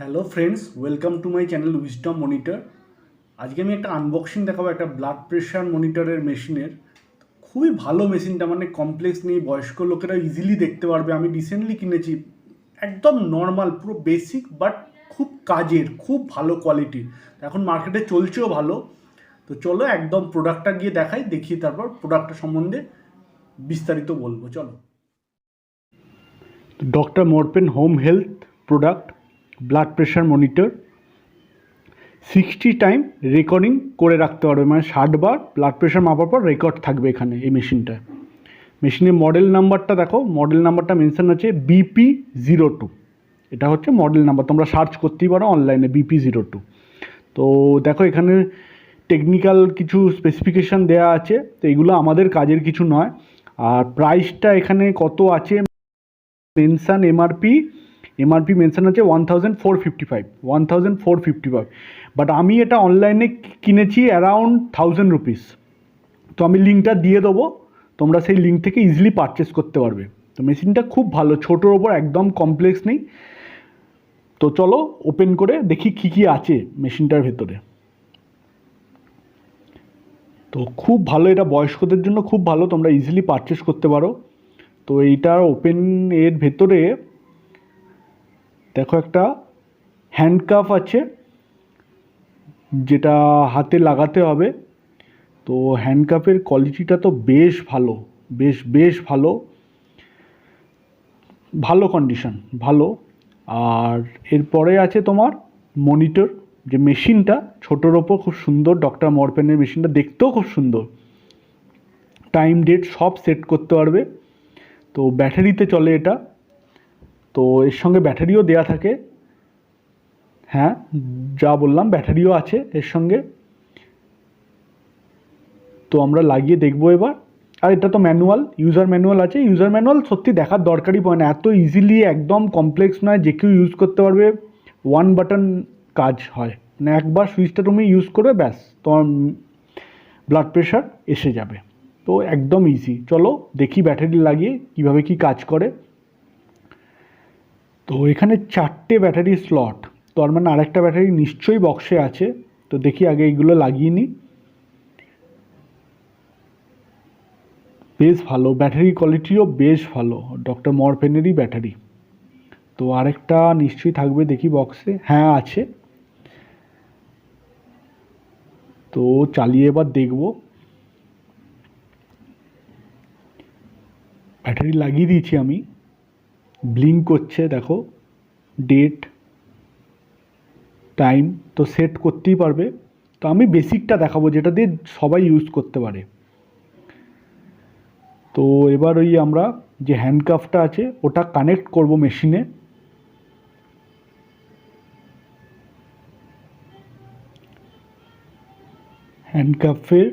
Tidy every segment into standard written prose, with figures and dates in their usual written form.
Hello friends, welcome to my channel wisdom monitor. আজকে আমি একটা আনবক্সিং দেখাবো একটা ব্লাড প্রেশার মনিটরের মেশিনের। খুবই ভালো মেশিনটা, মানে কমপ্লেক্স নেই, বয়স্ক লোকেরা ইজিলি দেখতে পারবে। আমি রিসেন্টলি কিনেছি, একদম নর্মাল, পুরো বেসিক, বাট খুব কাজের, খুব ভালো কোয়ালিটি। এখন মার্কেটে চলছেও ভালো। তো চলো একদম প্রোডাক্টটা গিয়ে দেখাই, দেখিয়ে তারপর প্রোডাক্টটা সম্বন্ধে বিস্তারিত বলবো। চলো। Doctor Morepen home health product blood pressure monitor. 60 time recording করে রাখতে পারবে, মানে 60 বার ব্লাড প্রেশার মাপার পর রেকর্ড থাকবে এখানে এই মেশিনটায়। মেশিনের মডেল নাম্বারটা দেখো, মডেল নাম্বারটা মেনশন আছে BP02। এটা হচ্ছে মডেল নাম্বার, তোমরা সার্চ করতেই পারো অনলাইনে BP02। তো দেখো এখানে টেকনিক্যাল কিছু স্পেসিফিকেশান দেওয়া আছে, তো এগুলো আমাদের কাজের কিছু নয়। আর প্রাইসটা এখানে কত আছে মেনশন, এমআরপি মেনশন আছে 1455, বাট আমি এটা অনলাইনে কিনেছি অ্যারাউন্ড 1000 রুপিস। তো আমি লিঙ্কটা দিয়ে দেবো, তোমরা সেই লিঙ্ক থেকে ইজিলি পারচেস করতে পারবে। তো মেশিনটা খুব ভালো, ছোটোর ওপর, একদম কমপ্লেক্স নেই। তো চলো ওপেন করে দেখি কী কী আছে মেশিনটার ভেতরে। তো খুব ভালো, এটা বয়স্কদের জন্য খুব ভালো, তোমরা ইজিলি পারচেস করতে পারো। তো এইটার ওপেন এর ভেতরে দেখো একটা হ্যান্ডকাফ আছে, যেটা হাতে লাগাতে হবে। তো হ্যান্ডকাফের কোয়ালিটিটা তো বেশ ভালো, বেশ ভালো, ভালো কন্ডিশন, ভালো। আর এরপরে আছে তোমার মনিটর, যে মেশিনটা ছোটোর ওপর খুব সুন্দর। ডক্টর মরপেনের মেশিনটা দেখতেও খুব সুন্দর, টাইম ডেট সব সেট করতে পারবে। তো ব্যাটারিতে চলে এটা, তো এর সঙ্গে ব্যাটারিও দেয়া থাকে। হ্যাঁ, যা বললাম ব্যাটারিও আছে এর সঙ্গে। তো আমরা লাগিয়ে দেখবো এবার। আর এটা তো ম্যানুয়াল, ইউজার ম্যানুয়াল আছে। ইউজার ম্যানুয়াল সত্যি দেখার দরকারই পড়ে না, এত ইজিলি, একদম কমপ্লেক্স নয়, যে কেউ ইউজ করতে পারবে। ওয়ান বাটন কাজ হয়, মানে একবার সুইচটা তুমি ইউজ করে ব্যাস তোমার ব্লাড প্রেশার এসে যাবে। তো একদম ইজি। চলো দেখি ব্যাটারি লাগিয়ে কিভাবে কি কাজ করে। তো এখানে 4টে ব্যাটারি স্লট, তার মানে আরেকটা ব্যাটারি নিশ্চয়ই বক্সে আছে। তো দেখি আগে এইগুলো লাগিয়ে নিই। বেশ ভালো, ব্যাটারি কোয়ালিটিও বেশ ভালো, ডক্টর মরপেনেরই ব্যাটারি। তো আরেকটা নিশ্চয়ই থাকবে, দেখি বক্সে, হ্যাঁ আছে। তো চালিয়ে এবার দেখব। ব্যাটারি লাগিয়ে দিয়েছি আমি, ব্লিঙ্ক করছে দেখো, ডেট, টাইম তো সেট করতেই পারবে। তো আমি বেসিকটা দেখাবো, যেটা দিয়ে সবাই ইউজ করতে পারে। তো এবার ওই আমরা যে হ্যান্ডকাফটা আছে ওটা কানেক্ট করব মেশিনে। হ্যান্ডকাফের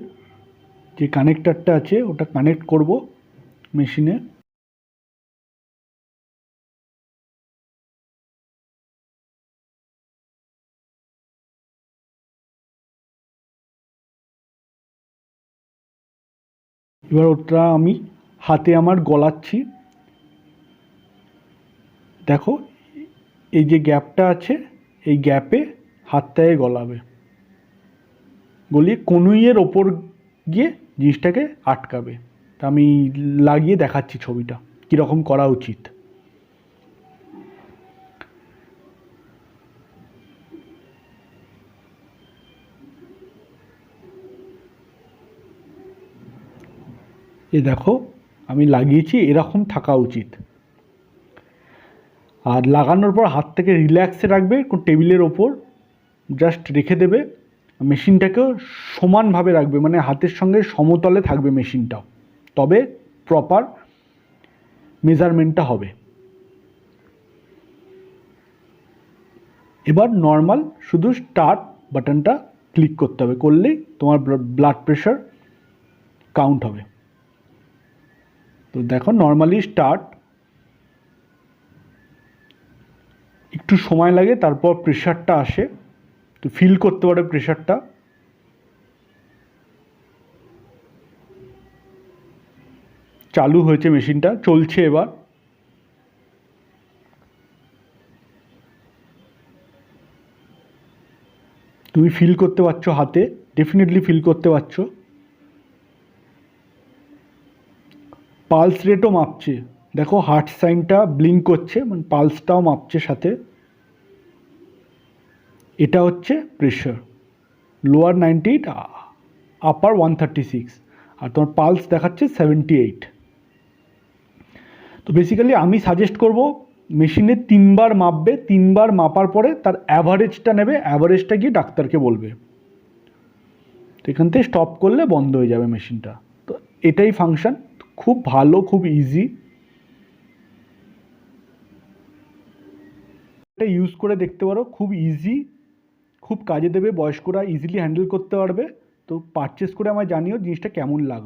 যে কানেক্টারটা আছে ওটা কানেক্ট করব মেশিনে। এবার ওটা আমি হাতে আমার গলাচ্ছি। দেখো এই যে গ্যাপটা আছে, এই গ্যাপে হাতটায় গলাবে, গলিয়ে কনুইয়ের ওপর গিয়ে জিনিসটাকে আটকাবে। তা আমি লাগিয়ে দেখাচ্ছি ছবিটা কীরকম করা উচিত। এ দেখো আমি লাগিয়েছি, এরকম থাকা উচিত। আর লাগানোর পর হাত থেকে রিল্যাক্সে রাখবে, কোন টেবিলের ওপর জাস্ট রেখে দেবে। মেশিনটাকেও সমানভাবে রাখবে, মানে হাতের সঙ্গে সমতলে থাকবে মেশিনটাও, তবে প্রপার মেজারমেন্টটা হবে। এবার নর্মাল শুধু স্টার্ট বাটনটা ক্লিক করতে হবে, করলেই তোমার ব্লাড প্রেশার কাউন্ট হবে। তো দেখো নর্মালি স্টার্ট, একটু সময় লাগে, তারপর প্রেশারটা আসে, তো ফিল করতে পারে প্রেশারটা। চালু হয়েছে, মেশিনটা চলছে এবার। তুমি ফিল করতে পারছো হাতে, ডেফিনেটলি ফিল করতে পারছো। পালস রেটও মাপছে, দেখো হার্ট সাইনটা ব্লিঙ্ক করছে, মানে পালসটাও মাপছে সাথে। এটা হচ্ছে প্রেশার, লোয়ার 98, আপার 136, আর তোমার পালস দেখাচ্ছে 78। তো বেসিক্যালি আমি সাজেস্ট করব মেশিনে 3বার মাপবে, 3বার মাপার পরে তার অ্যাভারেজটা নেবে, অ্যাভারেজটা গিয়ে ডাক্তারকে বলবে। তো এখান থেকে স্টপ করলে বন্ধ হয়ে যাবে মেশিনটা। তো এটাই ফাংশন, খুব ভালো, খুব ইজি। এটা ইউজ করে দেখতে পারো, খুব ইজি, খুব কাজে দেবে, বয়স্করা ইজিলি হ্যান্ডেল করতে পারবে। তো পারচেস করে আমায় জানিও জিনিসটা কেমন লাগলো।